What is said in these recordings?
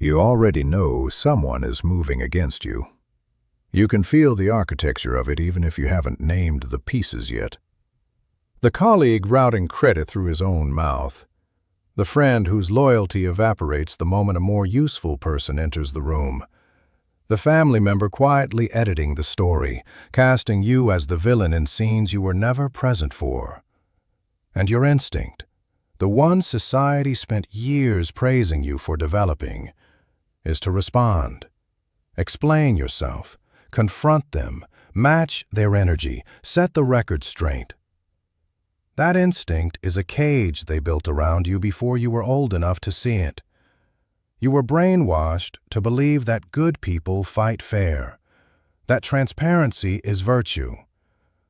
You already know someone is moving against you. You can feel the architecture of it even if you haven't named the pieces yet. The colleague routing credit through his own mouth. The friend whose loyalty evaporates the moment a more useful person enters the room. The family member quietly editing the story, casting you as the villain in scenes you were never present for. And your instinct, the one society spent years praising you for developing, is to respond. Explain yourself, confront them, match their energy, set the record straight. That instinct is a cage they built around you before you were old enough to see it. You were brainwashed to believe that good people fight fair, that transparency is virtue,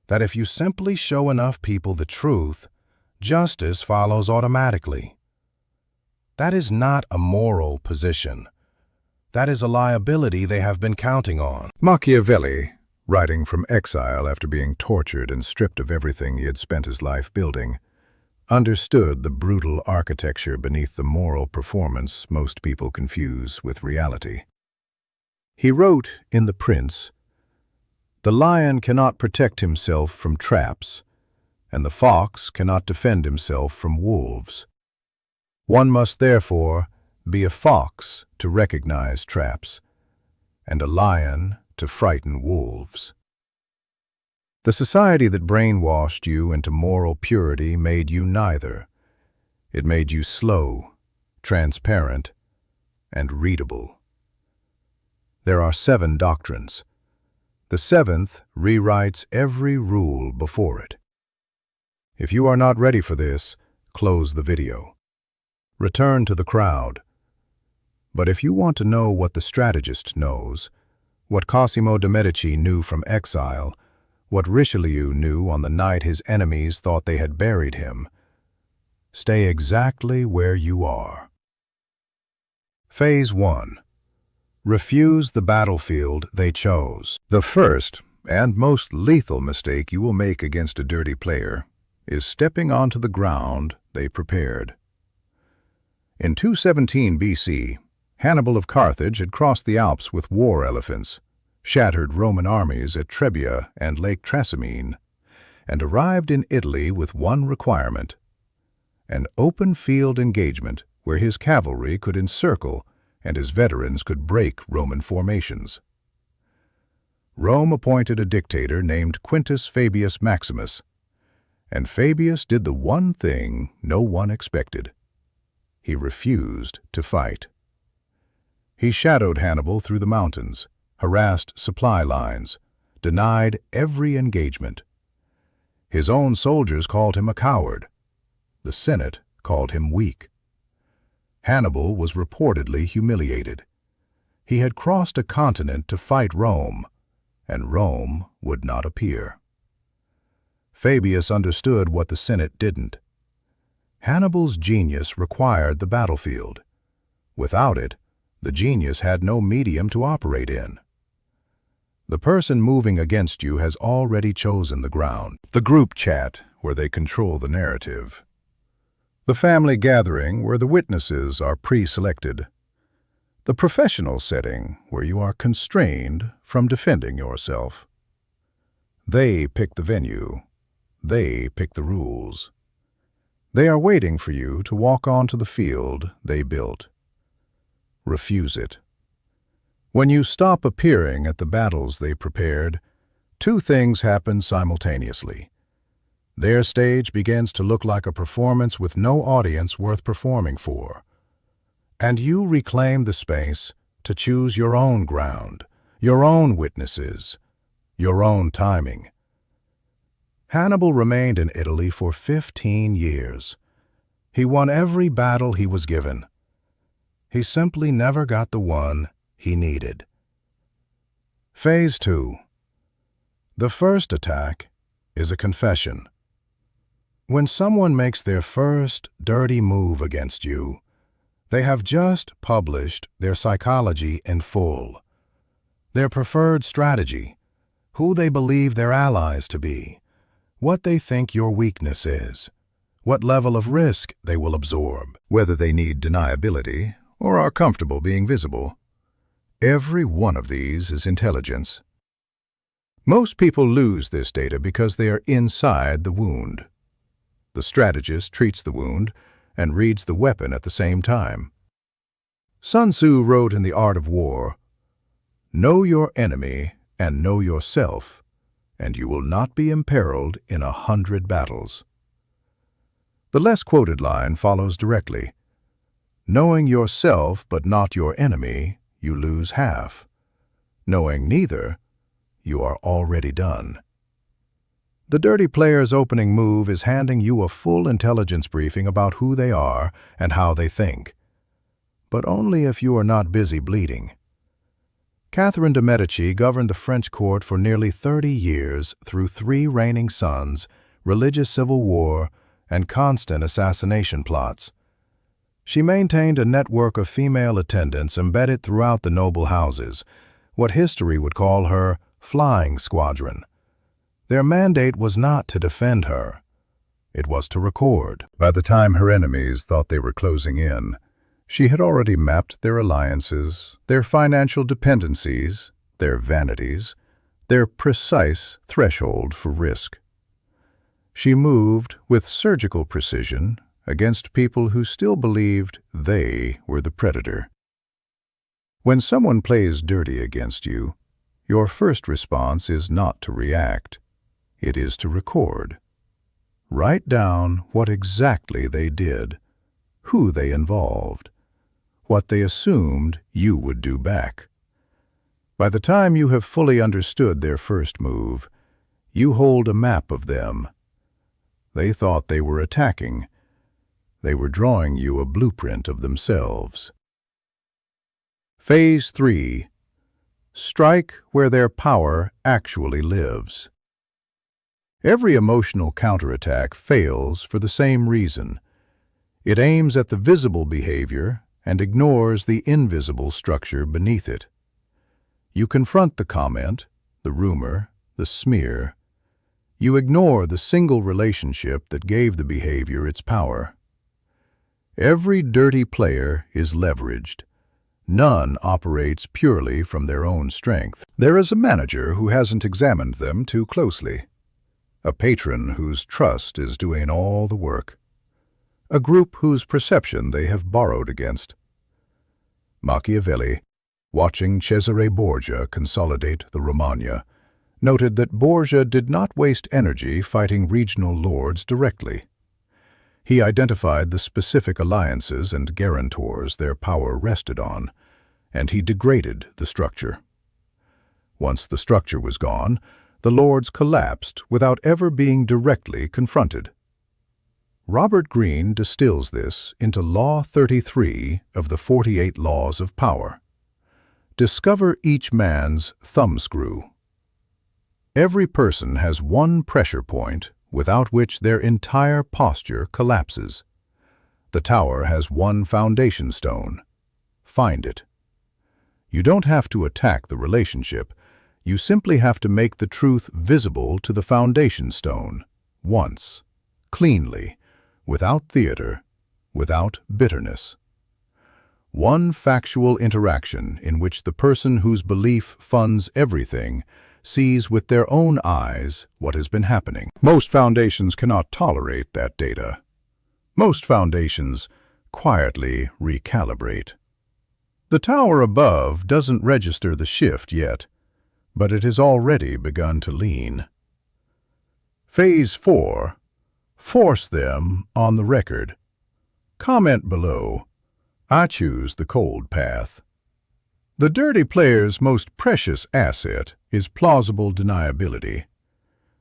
that if you simply show enough people the truth, justice follows automatically. That is not a moral position. That is a liability they have been counting on. Machiavelli, writing from exile after being tortured and stripped of everything he had spent his life building, understood the brutal architecture beneath the moral performance most people confuse with reality. He wrote in The Prince, "The lion cannot protect himself from traps, and the fox cannot defend himself from wolves. One must therefore be a fox to recognize traps, and a lion to frighten wolves." The society that brainwashed you into moral purity made you neither. It made you slow, transparent, and readable. There are 7 doctrines. The 7th rewrites every rule before it. If you are not ready for this, close the video. Return to the crowd. But if you want to know what the strategist knows, what Cosimo de Medici knew from exile, what Richelieu knew on the night his enemies thought they had buried him, stay exactly where you are. Phase 1. Refuse the battlefield they chose. The first and most lethal mistake you will make against a dirty player is stepping onto the ground they prepared. In 217 BC, Hannibal of Carthage had crossed the Alps with war elephants, shattered Roman armies at Trebia and Lake Trasimene, and arrived in Italy with one requirement: an open field engagement where his cavalry could encircle and his veterans could break Roman formations. Rome appointed a dictator named Quintus Fabius Maximus, and Fabius did the one thing no one expected. He refused to fight. He shadowed Hannibal through the mountains, harassed supply lines, denied every engagement. His own soldiers called him a coward. The Senate called him weak. Hannibal was reportedly humiliated. He had crossed a continent to fight Rome, and Rome would not appear. Fabius understood what the Senate didn't. Hannibal's genius required the battlefield. Without it, the genius had no medium to operate in. The person moving against you has already chosen the ground. The group chat, where they control the narrative. The family gathering, where the witnesses are pre-selected. The professional setting, where you are constrained from defending yourself. They pick the venue. They pick the rules. They are waiting for you to walk onto the field they built. Refuse it. When you stop appearing at the battles they prepared, 2 things happen simultaneously. Their stage begins to look like a performance with no audience worth performing for. And you reclaim the space to choose your own ground, your own witnesses, your own timing. Hannibal remained in Italy for 15 years. He won every battle he was given. He simply never got the one he needed. Phase 2. The first attack is a confession. When someone makes their first dirty move against you, they have just published their psychology in full, their preferred strategy, who they believe their allies to be, what they think your weakness is, what level of risk they will absorb, whether they need deniability or are comfortable being visible. Every one of these is intelligence. Most people lose this data because they are inside the wound. The strategist treats the wound and reads the weapon at the same time. Sun Tzu wrote in The Art of War, "Know your enemy and know yourself, and you will not be imperiled in 100 battles." The less quoted line follows directly. Knowing yourself but not your enemy, you lose half. Knowing neither, you are already done. The dirty player's opening move is handing you a full intelligence briefing about who they are and how they think. But only if you are not busy bleeding. Catherine de Medici governed the French court for nearly 30 years through 3 reigning sons, religious civil war, and constant assassination plots. She maintained a network of female attendants embedded throughout the noble houses, what history would call her flying squadron. Their mandate was not to defend her. It was to record. By the time her enemies thought they were closing in, she had already mapped their alliances, their financial dependencies, their vanities, their precise threshold for risk. She moved with surgical precision against people who still believed they were the predator. When someone plays dirty against you, your first response is not to react. It is to record. Write down what exactly they did, who they involved, what they assumed you would do back. By the time you have fully understood their first move, you hold a map of them. They thought they were attacking. They were drawing you a blueprint of themselves. Phase 3. Strike where their power actually lives. Every emotional counterattack fails for the same reason. It aims at the visible behavior and ignores the invisible structure beneath it. You confront the comment, the rumor, the smear. You ignore the single relationship that gave the behavior its power. Every dirty player is leveraged. None operates purely from their own strength. There is a manager who hasn't examined them too closely. A patron whose trust is doing all the work. A group whose perception they have borrowed against. Machiavelli, watching Cesare Borgia consolidate the Romagna, noted that Borgia did not waste energy fighting regional lords directly. He identified the specific alliances and guarantors their power rested on, and he degraded the structure. Once the structure was gone, the lords collapsed without ever being directly confronted. Robert Greene distills this into Law 33 of the 48 Laws of Power. Discover each man's thumbscrew. Every person has one pressure point without which their entire posture collapses. The tower has one foundation stone. Find it. You don't have to attack the relationship. You simply have to make the truth visible to the foundation stone, once, cleanly, without theater, without bitterness. One factual interaction in which the person whose belief funds everything sees with their own eyes what has been happening. Most foundations cannot tolerate that data. Most foundations quietly recalibrate. The tower above doesn't register the shift yet, but it has already begun to lean. Phase 4. Force them on the record. Comment below. I choose the cold path. The dirty player's most precious asset is plausible deniability.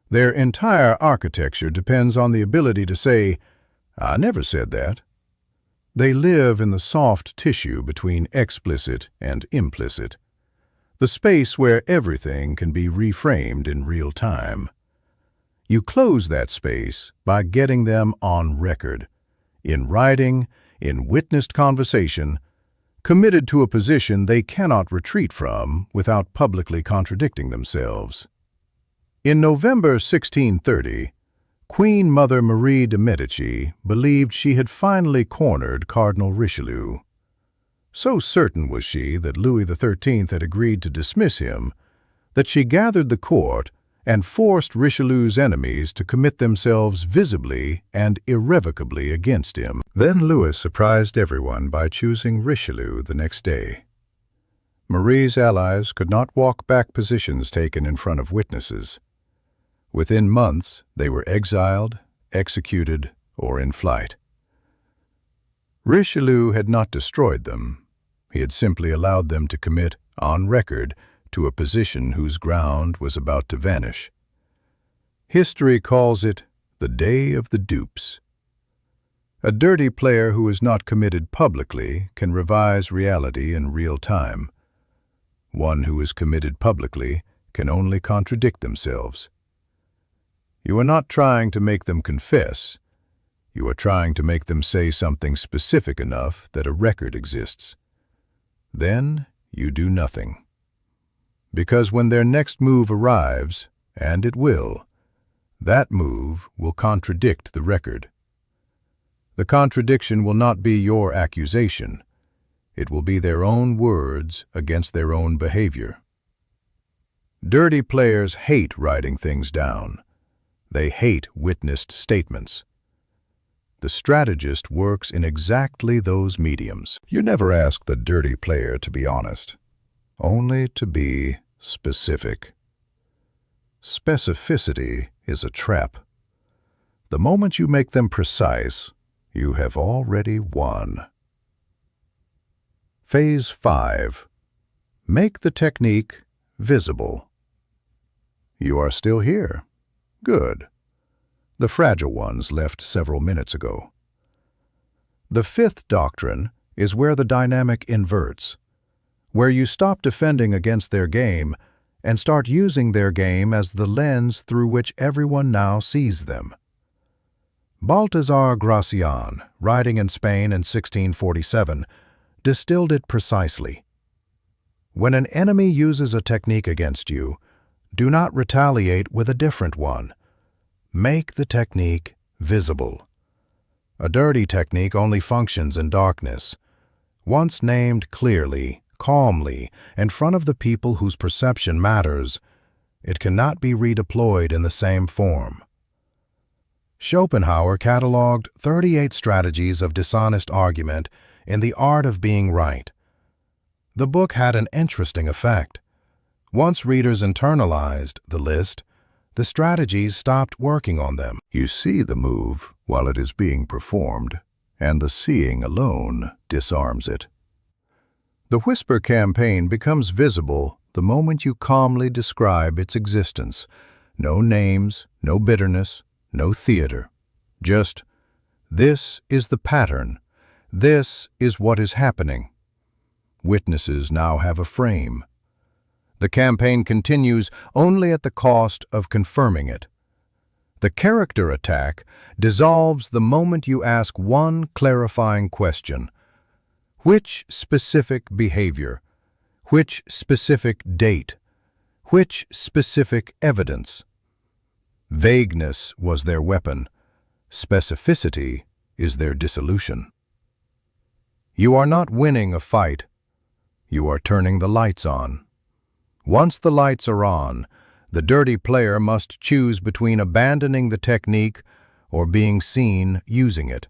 Their entire architecture depends on the ability to say, "I never said that." They live in the soft tissue between explicit and implicit, the space where everything can be reframed in real time. You close that space by getting them on record, in writing, in witnessed conversation, committed to a position they cannot retreat from without publicly contradicting themselves. In November 1630, Queen Mother Marie de Medici believed she had finally cornered Cardinal Richelieu. So certain was she that Louis XIII had agreed to dismiss him, that she gathered the court and forced Richelieu's enemies to commit themselves visibly and irrevocably against him. Then Louis surprised everyone by choosing Richelieu the next day. Marie's allies could not walk back positions taken in front of witnesses. Within months, they were exiled, executed, or in flight. Richelieu had not destroyed them. He had simply allowed them to commit, on record, to a position whose ground was about to vanish. History calls it the Day of the Dupes. A dirty player who is not committed publicly can revise reality in real time. One who is committed publicly can only contradict themselves. You are not trying to make them confess. You are trying to make them say something specific enough that a record exists. Then you do nothing. Because when their next move arrives, and it will, that move will contradict the record. The contradiction will not be your accusation. It will be their own words against their own behavior. Dirty players hate writing things down. They hate witnessed statements. The strategist works in exactly those mediums. You never ask the dirty player to be honest, only to be specific. Specificity is a trap. The moment you make them precise, you have already won. Phase 5. Make the technique visible. You are still here. Good. The fragile ones left several minutes ago. The fifth doctrine is where the dynamic inverts, where you stop defending against their game and start using their game as the lens through which everyone now sees them. Baltasar Gracian, writing in Spain in 1647, distilled it precisely. When an enemy uses a technique against you, do not retaliate with a different one. Make the technique visible. A dirty technique only functions in darkness. Once named clearly, calmly, in front of the people whose perception matters, it cannot be redeployed in the same form. Schopenhauer catalogued 38 strategies of dishonest argument in The Art of Being Right. The book had an interesting effect. Once readers internalized the list, the strategies stopped working on them. You see the move while it is being performed, and the seeing alone disarms it. The whisper campaign becomes visible the moment you calmly describe its existence. No names, no bitterness, no theater. Just, this is the pattern. This is what is happening. Witnesses now have a frame. The campaign continues only at the cost of confirming it. The character attack dissolves the moment you ask one clarifying question. Which specific behavior? Which specific date? Which specific evidence? Vagueness was their weapon. Specificity is their dissolution. You are not winning a fight. You are turning the lights on. Once the lights are on, the dirty player must choose between abandoning the technique or being seen using it.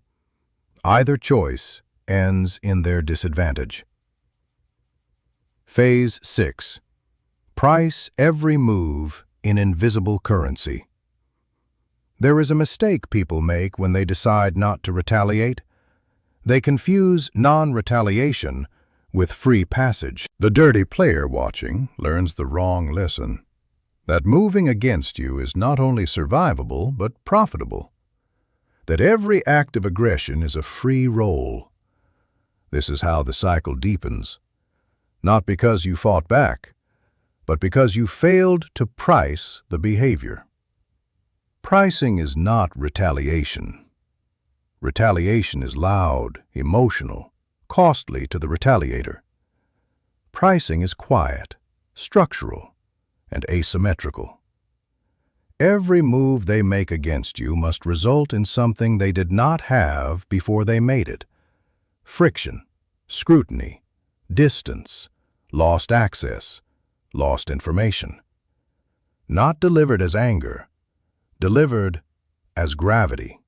Either choice ends in their disadvantage. Phase 6. Price every move in invisible currency. There is a mistake people make when they decide not to retaliate. They confuse non-retaliation with free passage. The dirty player watching learns the wrong lesson. That moving against you is not only survivable, but profitable. That every act of aggression is a free roll. This is how the cycle deepens. Not because you fought back, but because you failed to price the behavior. Pricing is not retaliation. Retaliation is loud, emotional, costly to the retaliator. Pricing is quiet, structural, and asymmetrical. Every move they make against you must result in something they did not have before they made it. Friction, scrutiny, distance, lost access, lost information. Not delivered as anger, delivered as gravity.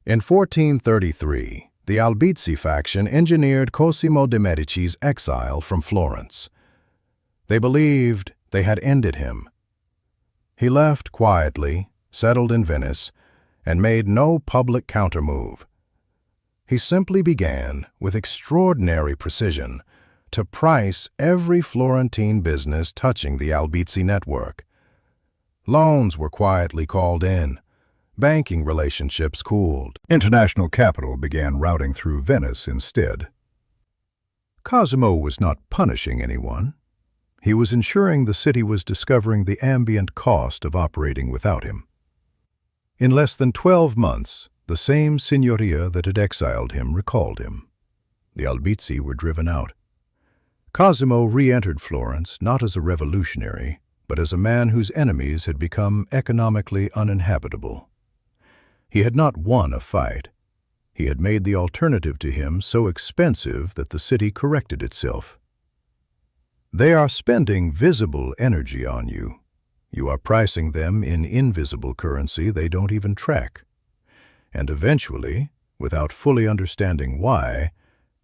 In 1433, the Albizzi faction engineered Cosimo de Medici's exile from Florence. They believed they had ended him. He left quietly, settled in Venice, and made no public countermove. He simply began, with extraordinary precision, to price every Florentine business touching the Albizzi network. Loans were quietly called in. Banking relationships cooled. International capital began routing through Venice instead. Cosimo was not punishing anyone. He was ensuring the city was discovering the ambient cost of operating without him. In less than 12 months, the same signoria that had exiled him recalled him. The Albizzi were driven out. Cosimo re-entered Florence not as a revolutionary, but as a man whose enemies had become economically uninhabitable. He had not won a fight. He had made the alternative to him so expensive that the city corrected itself. They are spending visible energy on you. You are pricing them in invisible currency they don't even track. And eventually, without fully understanding why,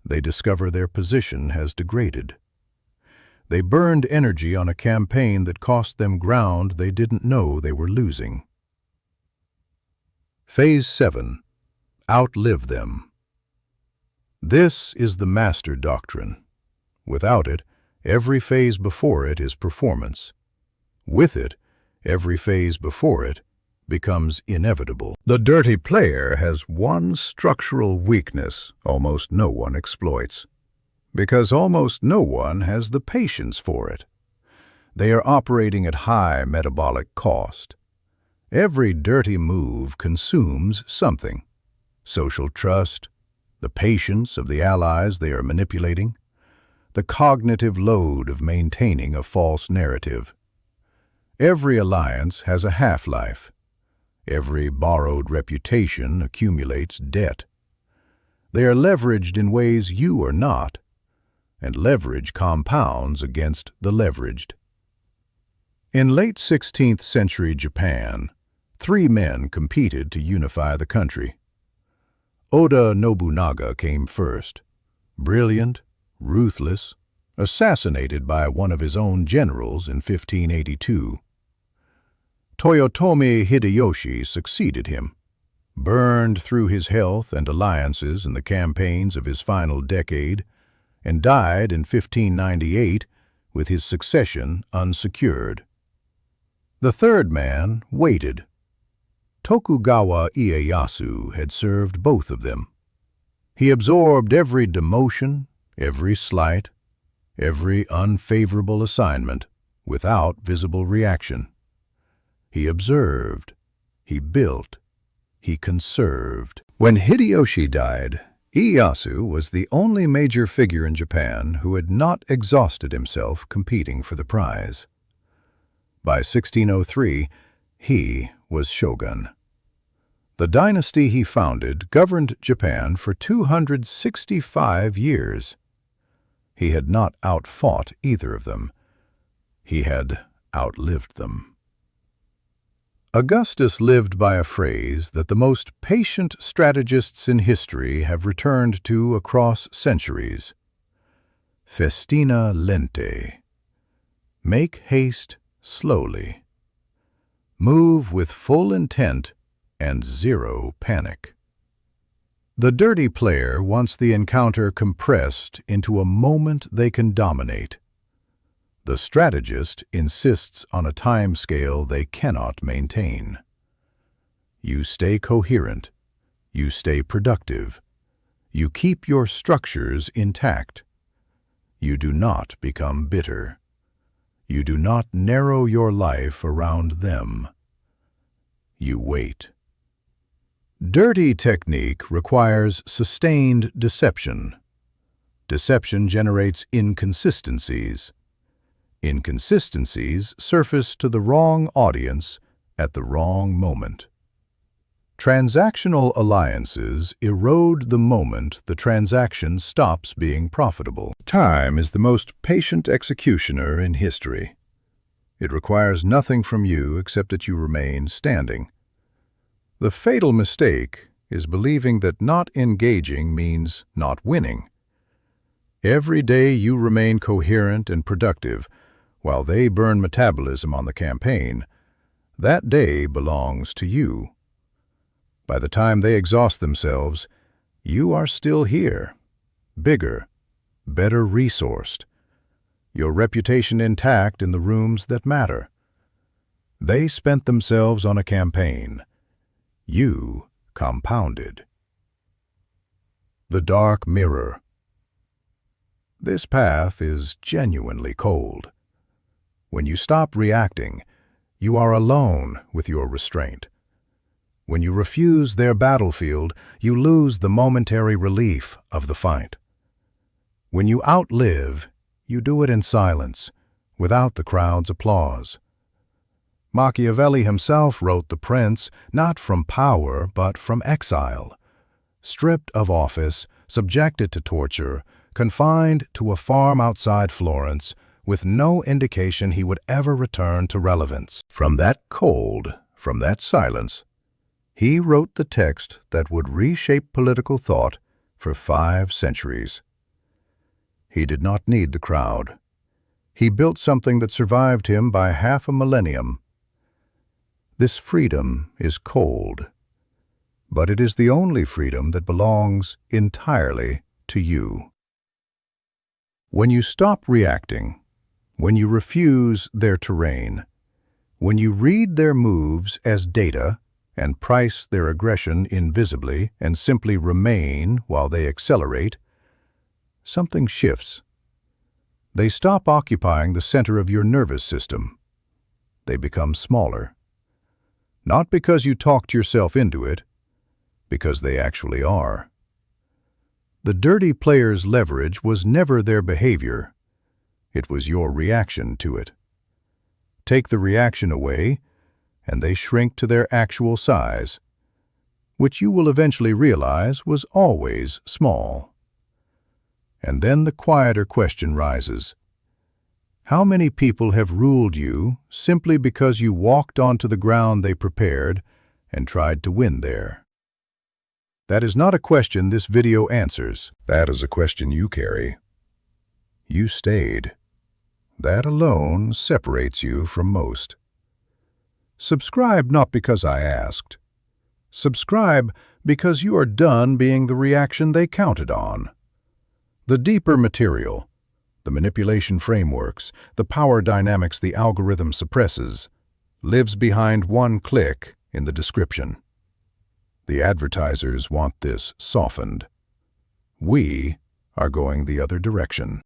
they discover their position has degraded. They burned energy on a campaign that cost them ground they didn't know they were losing. Phase 7. Outlive them. This is the master doctrine. Without it, every phase before it is performance. With it, every phase before it becomes inevitable. The dirty player has one structural weakness almost no one exploits, because almost no one has the patience for it. They are operating at high metabolic cost. Every dirty move consumes something: social trust, the patience of the allies they are manipulating, the cognitive load of maintaining a false narrative. Every alliance has a half-life. Every borrowed reputation accumulates debt. They are leveraged in ways you are not, and leverage compounds against the leveraged. In late 16th century Japan, 3 men competed to unify the country. Oda Nobunaga came first, brilliant, ruthless, assassinated by one of his own generals in 1582. Toyotomi Hideyoshi succeeded him, burned through his health and alliances in the campaigns of his final decade, and died in 1598 with his succession unsecured. The third man waited. Tokugawa Ieyasu had served both of them. He absorbed every demotion, every slight, every unfavorable assignment without visible reaction. He observed, he built, he conserved. When Hideyoshi died, Ieyasu was the only major figure in Japan who had not exhausted himself competing for the prize. By 1603, he was shogun. The dynasty he founded governed Japan for 265 years. He had not outfought either of them. He had outlived them. Augustus lived by a phrase that the most patient strategists in history have returned to across centuries: festina lente. Make haste slowly. Move with full intent and zero panic. The dirty player wants the encounter compressed into a moment they can dominate. The strategist insists on a time scale they cannot maintain. You stay coherent. You stay productive. You keep your structures intact. You do not become bitter. You do not narrow your life around them. You wait. Dirty technique requires sustained deception. Deception generates inconsistencies. Inconsistencies surface to the wrong audience at the wrong moment. Transactional alliances erode the moment the transaction stops being profitable. Time is the most patient executioner in history. It requires nothing from you except that you remain standing. The fatal mistake is believing that not engaging means not winning. Every day you remain coherent and productive, while they burn metabolism on the campaign, that day belongs to you. By the time they exhaust themselves, you are still here, bigger, better resourced, your reputation intact in the rooms that matter. They spent themselves on a campaign. You compounded. The dark mirror. This path is genuinely cold. When you stop reacting, you are alone with your restraint. When you refuse their battlefield, you lose the momentary relief of the fight. When you outlive, you do it in silence, without the crowd's applause. Machiavelli himself wrote The Prince not from power but from exile. Stripped of office, subjected to torture, confined to a farm outside Florence, with no indication he would ever return to relevance. From that cold, from that silence, he wrote the text that would reshape political thought for 5 centuries. He did not need the crowd. He built something that survived him by half a millennium. This freedom is cold, but it is the only freedom that belongs entirely to you. When you stop reacting, when you refuse their terrain, when you read their moves as data and price their aggression invisibly and simply remain while they accelerate, something shifts. They stop occupying the center of your nervous system. They become smaller. Not because you talked yourself into it, because they actually are. The dirty player's leverage was never their behavior. It was your reaction to it. Take the reaction away, and they shrink to their actual size, which you will eventually realize was always small. And then the quieter question rises. How many people have ruled you simply because you walked onto the ground they prepared and tried to win there? That is not a question this video answers. That is a question you carry. You stayed. That alone separates you from most. Subscribe not because I asked. Subscribe because you are done being the reaction they counted on. The deeper material, the manipulation frameworks, the power dynamics the algorithm suppresses, lives behind one click in the description. The advertisers want this softened. We are going the other direction.